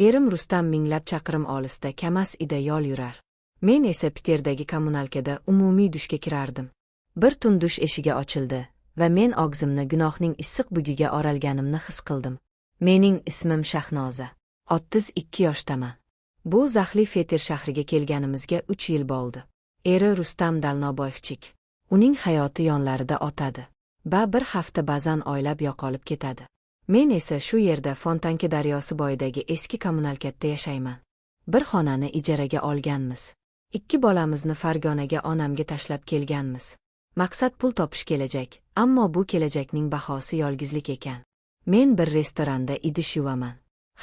Erim Rustam minglab chaqirim olisda Kamas ida yol yurar. Men esa Piterdagi kommunalkada umumiy dushga kirardim. Bir tun dush eshigi ochildi va men og'zimni gunohning issiq bugiga oralganimni his qildim. Mening ismim Shahnoza. 32 yoshdaman. Bu Zaxli Feter shahriga kelganimizga 3 yil bo'ldi. Eri Rustam Dalnoboyevchik. Uning hayoti yonlarida otadi. Bir hafta ba'zan oylab yo'qolib ketadi. Men esa shu yerda Fontanka daryosi bo'yidagi eski kommunalkatda yashayman. Bir xonani ijaraga olganmiz. 2 bolamizni Fargonaga onamga tashlab kelganmiz. Maqsad pul topish kelajak, ammo bu kelajakning bahosi yolg'izlik ekan. Men bir restoranda idish yuvaman.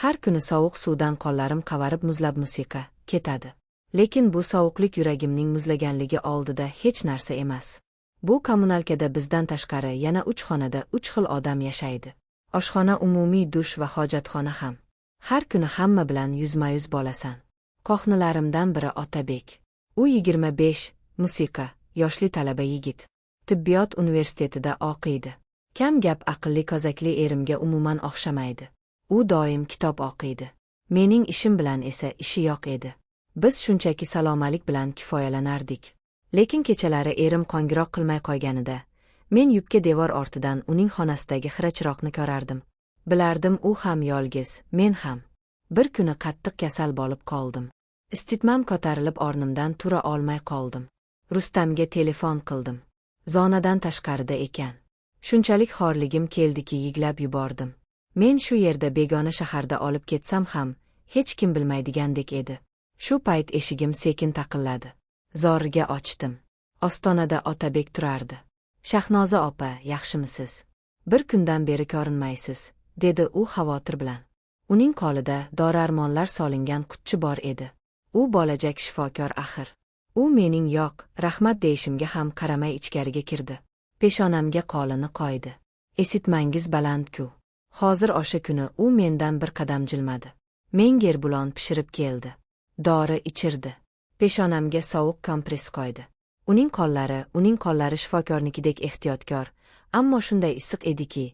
Har kuni sovuq suvdan qo'llarim qavarib muzlab musiqa ketadi. Lekin bu sovuqlik yuragimning muzlaganligi oldida hech narsa emas. Bu kommunalkada bizdan tashqari yana 3 xonada 3 xil odam yashaydi. Oshxona, umumiy dush va hojatxona ham. Har kuni hamma bilan yuzma-yuz bo'lasan. Qo'shnilarimdan biri Otabek. U 25, musiqa, yoshli talaba yigit. Tibbiyot universitetida o'qiydi. Kam gap, aqlli, kozakli erimga umuman o'xshamaydi. U doim kitob o'qiydi. Mening ishim bilan esa ishi yo'q edi. Biz shunchaki salomalik bilan kifoyalanardik. Lekin kechalari erim qo'ng'iroq qilmay qo'yganida, men yubka devor ortidan uning xonasidagi xira chiroqni ko'rardim. Bilardim u ham yolg'iz, men ham. Bir kuni qattiq kasal bo'lib qoldim. Istitmam ko'tarilib o'rnimdan tura olmay qoldim. Rustamga telefon qildim. Zonadan tashqarida ekan. Shunchalik xorligim keldiki yig'lab yubordim. Men shu yerda begona shaharda olib ketsam ham hech kim bilmaydigandek edi. Shu payt eshigim sekin taqilladi. Zoriga ochdim. Ostonada Otabek turardi. Shahnoza opa, yaxshimisiz? Bir kundan beri ko'rinmaysiz, dedi u xavotir bilan. Uning qo'lida dori-darmonlar solingan qutchi bor edi. U bo'lajak shifokor axir. U mening yo'q, rahmat deyishimga ham qaramay ichkariga kirdi. Peshonamga qo'lini qo'ydi. Esitmangiz baland-ku. Hozir o'sha kuni u mendan bir qadam jilmadi. Menga bulon pishirib keldi. Dori ichirdi. Peshonamga sovuq kompress qo'ydi. Uning qo'llari shifokornikidek ehtiyotkor, ammo shunday issiq ediki,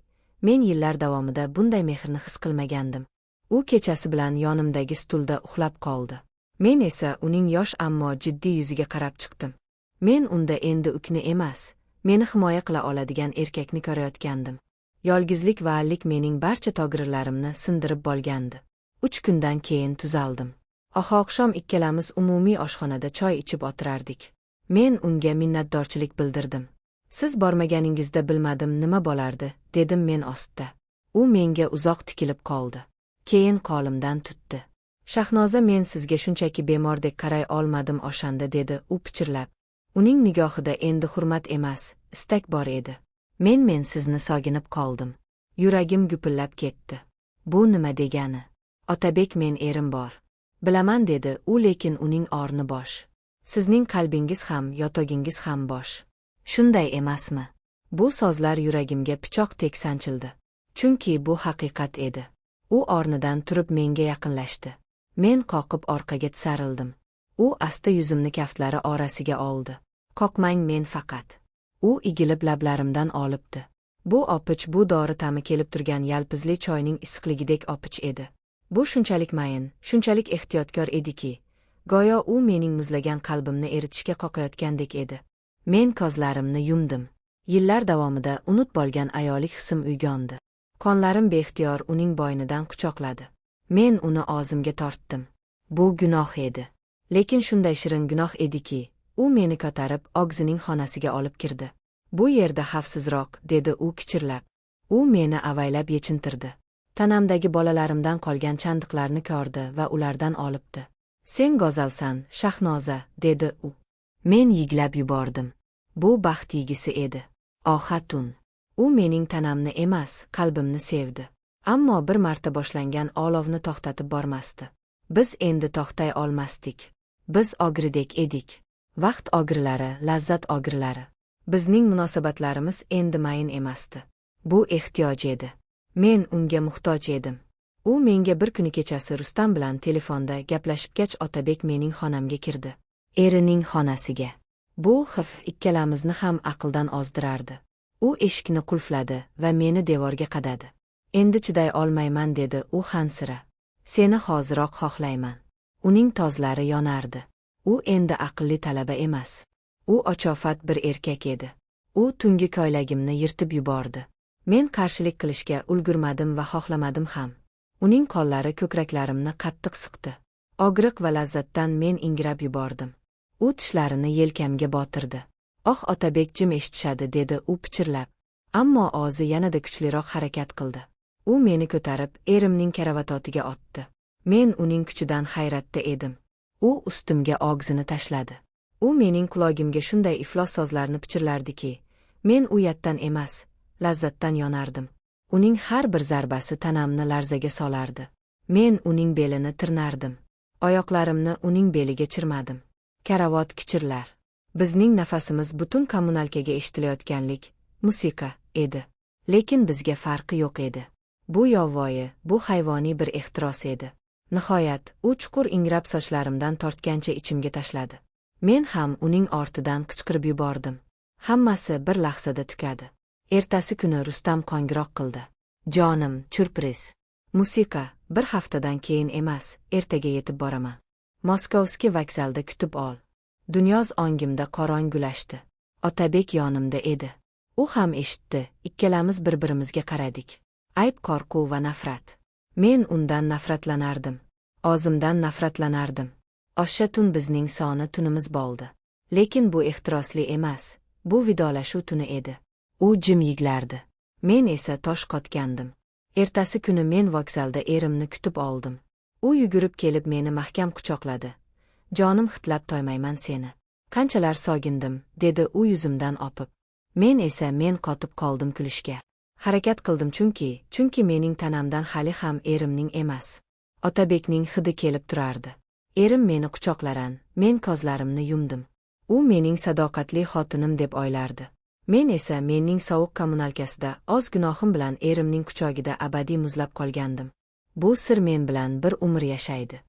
men yillar davomida bunday mehrni his qilmagandim. U kechasi bilan yonimdagi stulda uxlab qoldi. Men esa uning yosh ammo jiddiy yuziga qarab chiqdim. Men unda endi ukni emas, meni himoya qila oladigan erkakni ko'rayotgandim. Yolg'izlik va allik mening barcha tog'irlarimni sindirib bo'lgandi. 3 kundan keyin tuzaldim. Oqshom ikkalamiz umumiy oshxonada choy ichib o'tirardik. Men unga minnatdorchilik bildirdim. Siz bormaganingizda bilmadim nima bo'lardi, dedim men ostda. U menga uzoq tikilib qoldi. Keyin qo'limdan tutdi. Shahnoza, men sizga shunchaki bemordek qaray olmadim o'shanda, dedi u pichirlab. Uning nigohida endi hurmat emas, istak bor edi. Men sizni sog'inib qoldim. Yuragim gupillab ketdi. Bu nima degani? Otabek, men erim bor. Bilaman, dedi u, lekin uning o'rni bosh. Sizning qalbingiz ham, yotogingiz ham bosh. Shunday emasmi? Bu so'zlar yuragimga pichoqdek sanchildi. Chunki bu haqiqat edi. U o'rnidan turib menga yaqinlashdi. Men qoqib orqaga tisarildim. U asta yuzimni kaftlari orasiga oldi. Qoqmang, men faqat. U igilib lablarimdan olibdi. Bu opich, bu dori ta'mi kelib turgan yalpizli choyning issiqligidek opich edi. Bu shunchalik mayin, shunchalik ehtiyotkor ediki, go'yo u mening muzlagan qalbimni eritishga qoqayotgandek edi. Men ko'zlarimni yumdim. Yillar davomida unut bo'lgan ayolik hisim uyg'ondi. Qonlarim beixtiyor uning bo'ynidan quchoqladi. Men uni o'zimga tortdim. Bu gunoh edi. Lekin shunday shirin gunoh ediki, u meni ko'tarib og'zining xonasiga olib kirdi. Bu yerda xavfsizroq, dedi u kichirlab. U meni avaylab yechintirdi. Tanamdagi bolalarimdan qolgan chandiqlarni ko'rdi va ulardan olibdi. Sen go'zalsan, Shahnoza, dedi u. Men yig'lab yubordim. Bu baxt yigisi edi. Oxatun. U mening tanamni emas, qalbimni sevdi. Ammo bir marta boshlangan olovni to'xtatib bormasdi. Biz endi to'xtay olmasdik. Biz og'ridek edik. Vaqt og'rilari, lazzat og'rilari. Bizning munosabatlarimiz endi mayin emasdi. Bu ehtiyoj edi. Men unga muhtoj edim. U menga bir kuni kechasi Rustam bilan telefonda gaplashibgach, Otabek mening xonamga kirdi. Erining xonasiga. Bu xif ikkalamizni ham aqldan ozdirardi. U eshikni qulfladi va meni devorga qadadi. Endi chiday olmayman, dedi u hansira. Seni hoziroq xohlayman. Uning tozlari yonardi. U endi aqlli talaba emas. U ochofat bir erkak edi. U tungi koylagimni yirtib yubordi. Men qarshilik qilishga ulgurmadim va xohlamadim ham. Uning qo'llari ko'kraklarimni qattiq siqdi. Og'riq va lazzatdan men ingrab yubordim. U tishlarini yelkamga botirdi. "Oh, Otabek, jim eshitishadi", dedi u pichirlab. Ammo og'zi yanada kuchliroq harakat qildi. U meni ko'tarib, erimning karavatotiga otdi. Men uning kuchidan hayratda edim. U ustimga og'zini tashladi. U mening qulog'imga shunday iflos so'zlarni pichirlardiki, men uyatdan emas, lazzatdan yonardim. Uning har bir zarbasi tanamni larzaga solardi. Men uning belini tirnardim. Oyoqlarimni uning beliga chirmadim. Karavot kichirlar. Bizning nafasimiz butun kommunalkaga eshitilayotganlik, musiqa edi. Lekin bizga farqi yo'q edi. Bu yovvoyi, bu hayvoniy bir ehtiros edi. Nihoyat, u chuqur ingrab sochlarimdan tortgancha ichimga tashladi. Men ham uning ortidan qichqirib yubordim. Hammasi bir lahzada tugadi. Ertasi kuni Rustam qo'ng'iroq qildi. "Jonim, churpriz. Musiqa, bir haftadan keyin emas, ertaga yetib boraman. Moskovskiy vokzalda kutib ol." Dunyoz ongimda qorong'ulashdi. Otabek yonimda edi. U ham eshitdi, ikkalamiz bir-birimizga qaradik. Ayb, qo'rquv va nafrat. Men undan nafratlanardim. O'zimdan nafratlanardim. O'sha tun bizning soni tunimiz bo'ldi. Lekin bu ehtirosli emas, bu vidolashuv tuni edi. U jim yiglardi. Men esa tosh qotgandim. Ertasi kuni men vokzalda erimni kutib oldim. U yugurib kelib meni mahkam quchoqladi. "Jonim, hitlab to'ymayman seni. Qanchalar sogindim", dedi u yuzimdan opib. Men esa qotib qoldim kulishga. Harakat qildim chunki mening tanamdan hali ham erimning emas, Otabekning hidi kelib turardi. Erim meni quchoqlaran, men ko'zlarimni yumdim. U mening sadoqatli xotinim deb o'ylardi. Men esa mening sovuq kommunalkasida oz gunohim bilan erimning quchog'ida abadiy muzlab qolgandim. Bu sir men bilan bir umr yashaydi.